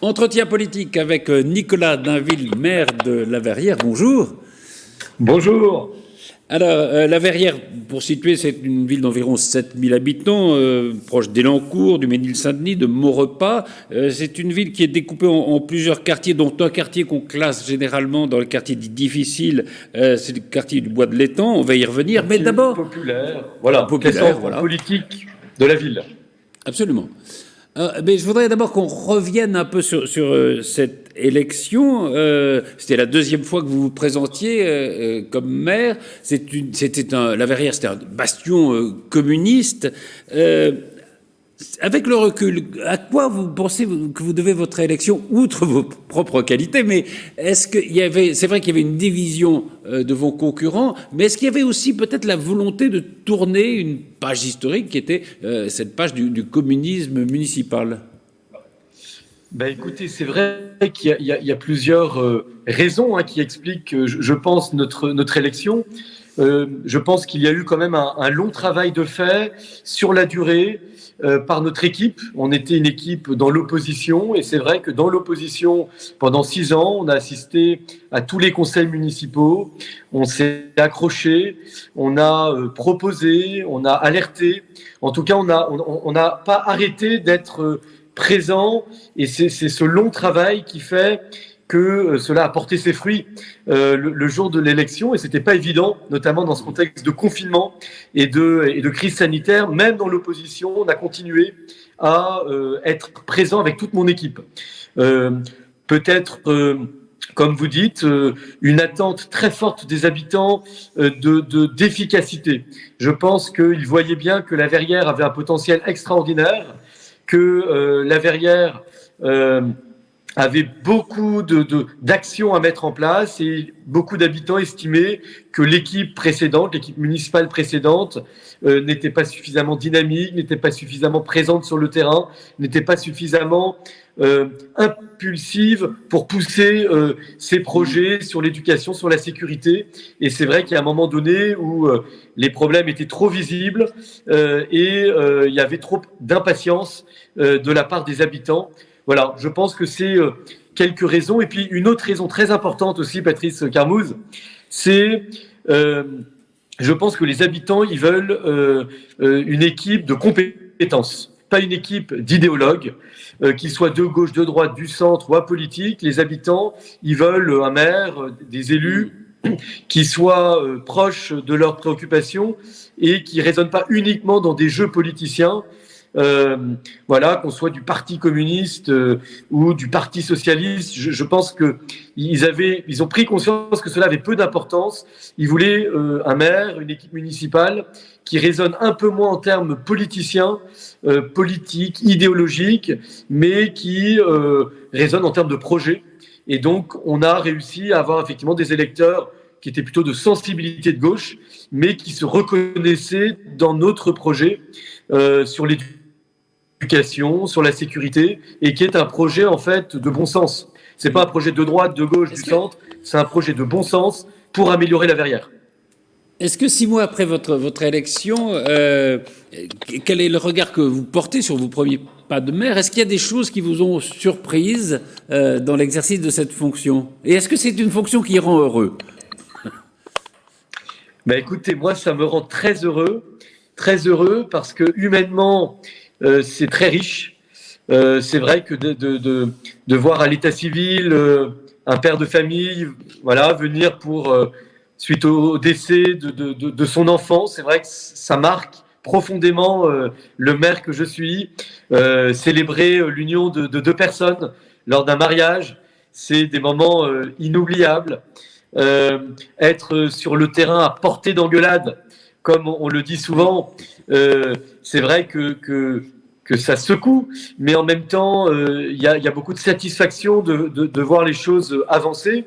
Entretien politique avec Nicolas Dainville, maire de La Verrière. Bonjour. Bonjour. Alors, La Verrière, pour situer, c'est une ville d'environ 7000 habitants, proche d'Elancourt, du Mesnil-Saint-Denis, de Maurepas. C'est une ville qui est découpée en plusieurs quartiers, dont un quartier qu'on classe généralement dans le quartier dit difficile, c'est le quartier du Bois de l'Étang. On va y revenir. Mais d'abord. Populaire. Voilà. Populaire, voilà. Politique de la ville. Absolument. Mais je voudrais d'abord qu'on revienne un peu sur cette élection. C'était la deuxième fois que vous vous présentiez comme maire. La Verrière, c'était un bastion communiste. Avec le recul, à quoi vous pensez que vous devez votre élection, outre vos propres qualités? Mais est-ce qu'il y avait, c'est vrai qu'il y avait une division de vos concurrents, mais est-ce qu'il y avait aussi peut-être la volonté de tourner une page historique qui était cette page du communisme municipal? Ben écoutez, c'est vrai qu'il y a plusieurs raisons qui expliquent, je pense, notre élection. Je pense qu'il y a eu quand même un long travail de fait sur la durée par notre équipe. On était une équipe dans l'opposition et c'est vrai que dans l'opposition, pendant 6 ans, on a assisté à tous les conseils municipaux, on s'est accroché, on a proposé, on a alerté. En tout cas, on n'a pas arrêté d'être présent et c'est ce long travail qui fait que cela a porté ses fruits le jour de l'élection et c'était pas évident, notamment dans ce contexte de confinement et de crise sanitaire. Même dans l'opposition, on a continué à être présent avec toute mon équipe. Peut-être, comme vous dites, une attente très forte des habitants d'efficacité. Je pense qu'ils voyaient bien que la Verrière avait un potentiel extraordinaire, que la Verrière avait beaucoup d'actions à mettre en place et beaucoup d'habitants estimaient que l'équipe précédente, l'équipe municipale précédente, n'était pas suffisamment dynamique, n'était pas suffisamment présente sur le terrain, n'était pas suffisamment impulsive pour pousser ses projets sur l'éducation, sur la sécurité. Et c'est vrai qu'il y a un moment donné où les problèmes étaient trop visibles et il y avait trop d'impatience de la part des habitants. Voilà, je pense que c'est quelques raisons. Et puis une autre raison très importante aussi, Patrice Carmouze, c'est, je pense que les habitants, ils veulent une équipe de compétences, pas une équipe d'idéologues, qu'ils soient de gauche, de droite, du centre ou apolitique. Les habitants, ils veulent un maire, des élus qui soient proches de leurs préoccupations et qui ne raisonnent pas uniquement dans des jeux politiciens. Voilà, qu'on soit du Parti communiste ou du Parti socialiste, je pense qu'ils ont pris conscience que cela avait peu d'importance. Ils voulaient un maire, une équipe municipale qui raisonne un peu moins en termes politiciens, politiques, idéologiques, mais qui raisonne en termes de projet. Et donc, on a réussi à avoir effectivement des électeurs qui étaient plutôt de sensibilité de gauche, mais qui se reconnaissaient dans notre projet sur l'éducation, sur la sécurité, et qui est un projet en fait de bon sens. C'est pas un projet de droite, de gauche, du centre, c'est un projet de bon sens pour améliorer la Verrière. Est-ce que 6 mois après votre élection, quel est le regard que vous portez sur vos premiers pas de maire? Est-ce qu'il y a des choses qui vous ont surprise dans l'exercice de cette fonction? Et est-ce que c'est une fonction qui rend heureux? Ben écoutez, moi ça me rend très heureux parce que humainement c'est très riche. C'est vrai que de voir à l'état civil un père de famille, voilà, venir pour suite au décès de son enfant, c'est vrai que ça marque profondément le maire que je suis. Célébrer l'union de deux personnes lors d'un mariage, c'est des moments inoubliables. Être sur le terrain à portée d'engueulade, comme on le dit souvent, c'est vrai que ça secoue, mais en même temps, il y a beaucoup de satisfaction de voir les choses avancer.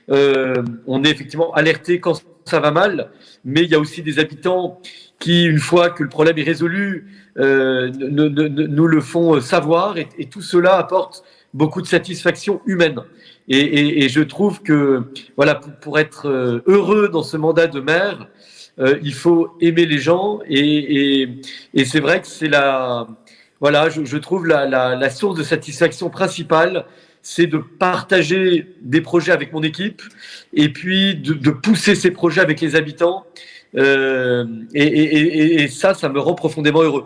On est effectivement alerté quand ça va mal, mais il y a aussi des habitants qui, une fois que le problème est résolu, nous le font savoir, et tout cela apporte beaucoup de satisfaction humaine. Et je trouve que voilà, pour être heureux dans ce mandat de maire, il faut aimer les gens, et c'est vrai que c'est voilà, je trouve la source de satisfaction principale c'est de partager des projets avec mon équipe et puis de pousser ces projets avec les habitants. Et ça me rend profondément heureux.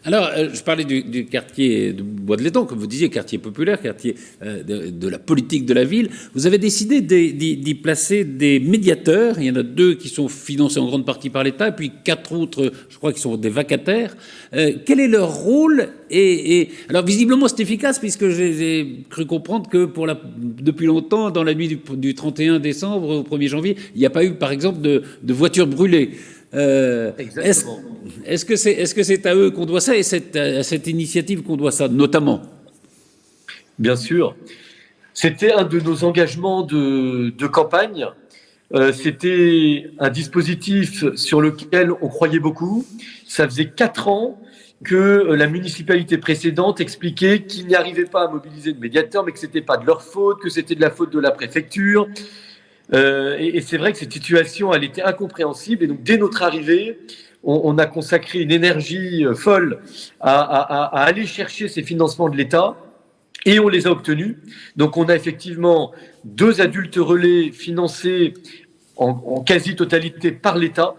Alors, je parlais du quartier de Bois de l'Étang, comme vous disiez, quartier populaire, quartier de la politique de la ville. Vous avez décidé d'y placer des médiateurs. Il y en a 2 qui sont financés en grande partie par l'État, et puis 4 autres, je crois, qui sont des vacataires. Quel est leur rôle alors, visiblement, c'est efficace, puisque j'ai cru comprendre que depuis longtemps, dans la nuit du 31 décembre au 1er janvier, il n'y a pas eu, par exemple, de voitures brûlées. Exactement. Est-ce que c'est à eux qu'on doit ça, et à cette initiative qu'on doit ça, notamment? Bien sûr. C'était un de nos engagements de campagne. C'était un dispositif sur lequel on croyait beaucoup. Ça faisait 4 ans que la municipalité précédente expliquait qu'ils n'y arrivaient pas à mobiliser de médiateurs, mais que ce n'était pas de leur faute, que c'était de la faute de la préfecture. Et c'est vrai que cette situation, elle était incompréhensible. Et donc, dès notre arrivée, on a consacré une énergie folle à aller chercher ces financements de l'État. Et on les a obtenus. Donc, on a effectivement 2 adultes relais financés en quasi-totalité par l'État,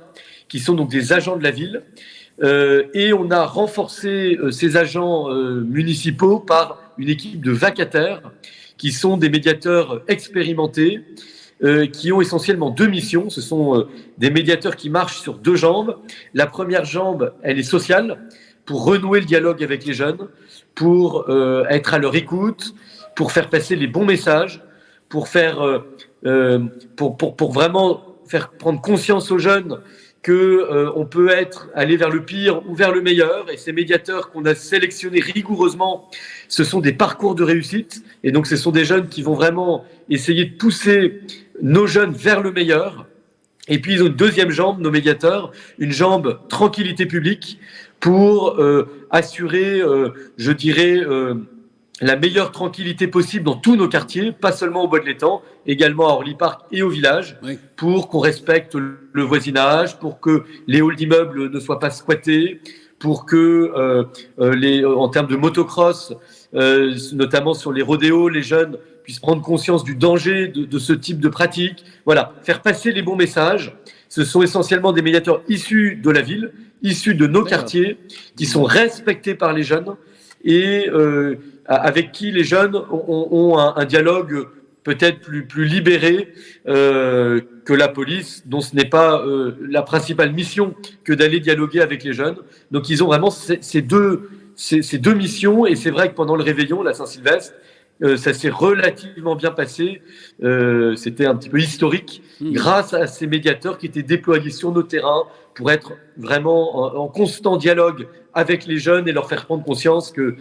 qui sont donc des agents de la ville. Et on a renforcé ces agents municipaux par une équipe de vacataires, qui sont des médiateurs expérimentés, qui ont essentiellement 2 missions. Ce sont des médiateurs qui marchent sur 2 jambes. La première jambe, elle est sociale, pour renouer le dialogue avec les jeunes, pour être à leur écoute, pour faire passer les bons messages, pour vraiment faire prendre conscience aux jeunes qu'on peut aller vers le pire ou vers le meilleur. Et ces médiateurs qu'on a sélectionnés rigoureusement, ce sont des parcours de réussite. Et donc, ce sont des jeunes qui vont vraiment essayer de pousser nos jeunes vers le meilleur. Et puis, ils ont une deuxième jambe, nos médiateurs, une jambe tranquillité publique pour assurer, je dirais, la meilleure tranquillité possible dans tous nos quartiers, pas seulement au Bois de l'Étang, également à Orly Park et au village, Oui. pour qu'on respecte le voisinage, pour que les halls d'immeubles ne soient pas squattés, pour que, en termes de motocross, notamment sur les rodéos, les jeunes puissent prendre conscience du danger de ce type de pratique. Voilà, faire passer les bons messages. Ce sont essentiellement des médiateurs issus de la ville, issus de nos quartiers, qui sont respectés par les jeunes et avec qui les jeunes ont un dialogue peut-être plus libéré que la police, dont ce n'est pas la principale mission que d'aller dialoguer avec les jeunes. Donc ils ont vraiment ces deux missions, et c'est vrai que pendant le réveillon, la Saint-Sylvestre, ça s'est relativement bien passé. C'était un petit peu historique grâce à ces médiateurs qui étaient déployés sur nos terrains pour être vraiment en constant dialogue avec les jeunes et leur faire prendre conscience que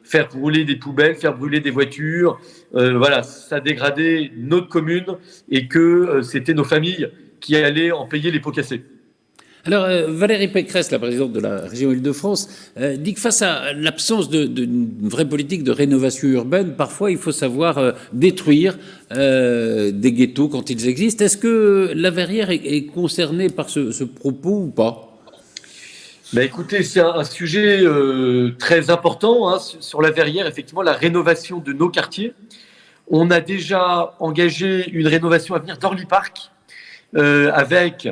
faire brûler des poubelles, faire brûler des voitures, voilà, ça dégradait notre commune et que c'était nos familles qui allaient en payer les pots cassés. Alors, Valérie Pécresse, la présidente de la région Île-de-France, dit que face à l'absence d'une vraie politique de rénovation urbaine, parfois il faut savoir détruire des ghettos quand ils existent. Est-ce que la Verrière est concernée par ce propos ou pas? Ben écoutez, c'est un sujet très important sur la Verrière, effectivement, la rénovation de nos quartiers. On a déjà engagé une rénovation à venir d'Orly Park avec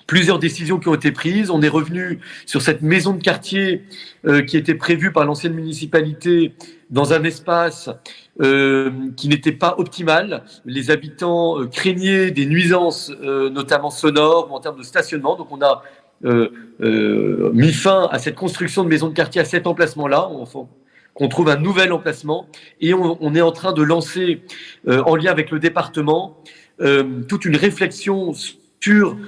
plusieurs décisions qui ont été prises. On est revenu sur cette maison de quartier qui était prévue par l'ancienne municipalité dans un espace qui n'était pas optimal. Les habitants craignaient des nuisances, notamment sonores ou en termes de stationnement. Donc on a mis fin à cette construction de maison de quartier à cet emplacement-là. Qu'on trouve un nouvel emplacement. Et on est en train de lancer, en lien avec le département, toute une réflexion sur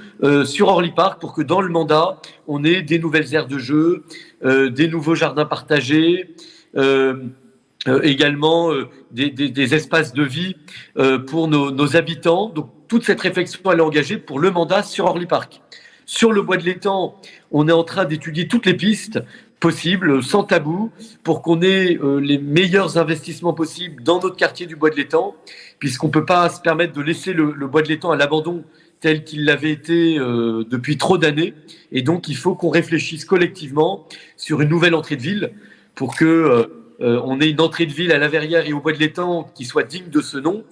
Orly Park pour que dans le mandat, on ait des nouvelles aires de jeu, des nouveaux jardins partagés, également des espaces de vie pour nos habitants. Donc toute cette réflexion, elle est engagée pour le mandat sur Orly Park. Sur le Bois de l'Étang, on est en train d'étudier toutes les pistes possibles, sans tabou, pour qu'on ait les meilleurs investissements possibles dans notre quartier du Bois de l'Étang, puisqu'on ne peut pas se permettre de laisser le Bois de l'Étang à l'abandon tel qu'il l'avait été depuis trop d'années. Et donc, il faut qu'on réfléchisse collectivement sur une nouvelle entrée de ville pour que on ait une entrée de ville à La Verrière et au Bois de l'Étang qui soit digne de ce nom,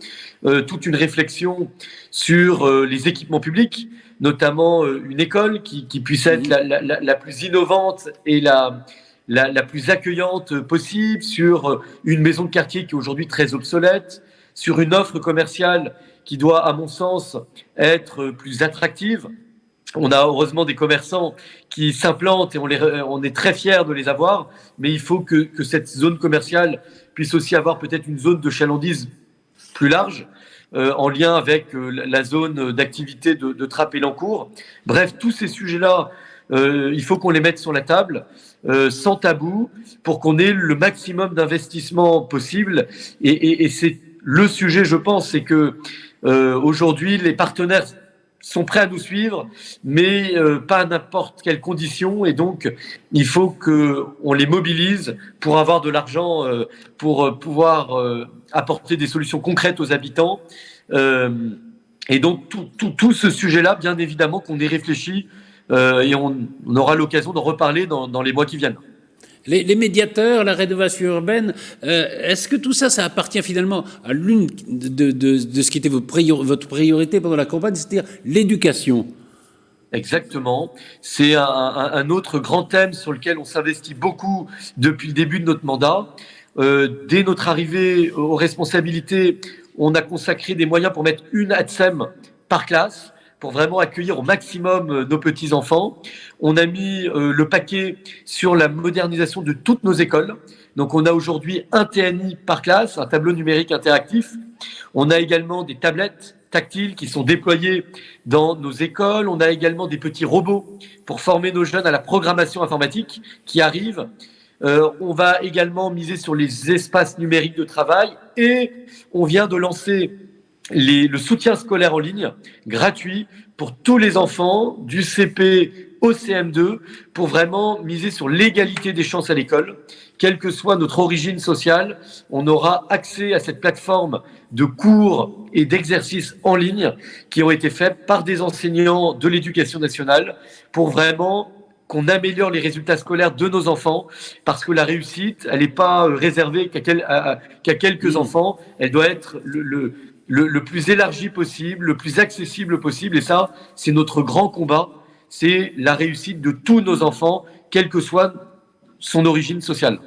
toute une réflexion sur les équipements publics, notamment une école qui puisse être la plus innovante et la plus accueillante possible, sur une maison de quartier qui est aujourd'hui très obsolète, sur une offre commerciale qui doit, à mon sens, être plus attractive. On a heureusement des commerçants qui s'implantent et on est très fiers de les avoir, mais il faut que cette zone commerciale puisse aussi avoir peut-être une zone de chalandise plus large, en lien avec la zone d'activité de Trappes-Elancourt. Bref, tous ces sujets-là, il faut qu'on les mette sur la table, sans tabou, pour qu'on ait le maximum d'investissement possible. Et c'est le sujet, je pense, c'est que aujourd'hui, les partenaires sont prêts à nous suivre, mais pas à n'importe quelles conditions. Et donc, il faut qu'on les mobilise pour avoir de l'argent, pour pouvoir apporter des solutions concrètes aux habitants. Et donc, tout ce sujet-là, bien évidemment, qu'on y réfléchit et on aura l'occasion d'en reparler dans les mois qui viennent. Les médiateurs, la rénovation urbaine, est-ce que tout ça, ça appartient finalement à l'une de ce qui était votre priorité pendant la campagne, c'est-à-dire l'éducation? Exactement. C'est un autre grand thème sur lequel on s'investit beaucoup depuis le début de notre mandat. Dès notre arrivée aux responsabilités, on a consacré des moyens pour mettre une ATSEM par classe, pour vraiment accueillir au maximum nos petits-enfants. On a mis le paquet sur la modernisation de toutes nos écoles. Donc on a aujourd'hui un TNI par classe, un tableau numérique interactif. On a également des tablettes tactiles qui sont déployées dans nos écoles. On a également des petits robots pour former nos jeunes à la programmation informatique qui arrivent. On va également miser sur les espaces numériques de travail et on vient de lancer le soutien scolaire en ligne gratuit pour tous les enfants du CP au CM2 pour vraiment miser sur l'égalité des chances à l'école. Quelle que soit notre origine sociale, on aura accès à cette plateforme de cours et d'exercices en ligne qui ont été faits par des enseignants de l'éducation nationale pour vraiment qu'on améliore les résultats scolaires de nos enfants, parce que la réussite, elle n'est pas réservée qu'à quelques enfants, elle doit être le plus élargi possible, le plus accessible possible. Et ça, c'est notre grand combat. C'est la réussite de tous nos enfants, quelle que soit son origine sociale.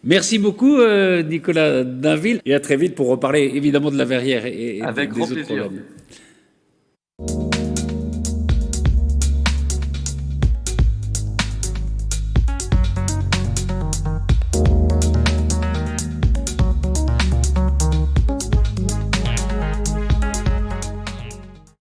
Merci beaucoup, Nicolas Dainville. Et à très vite pour reparler évidemment de la Verrière et avec des grand autres plaisir. problèmes.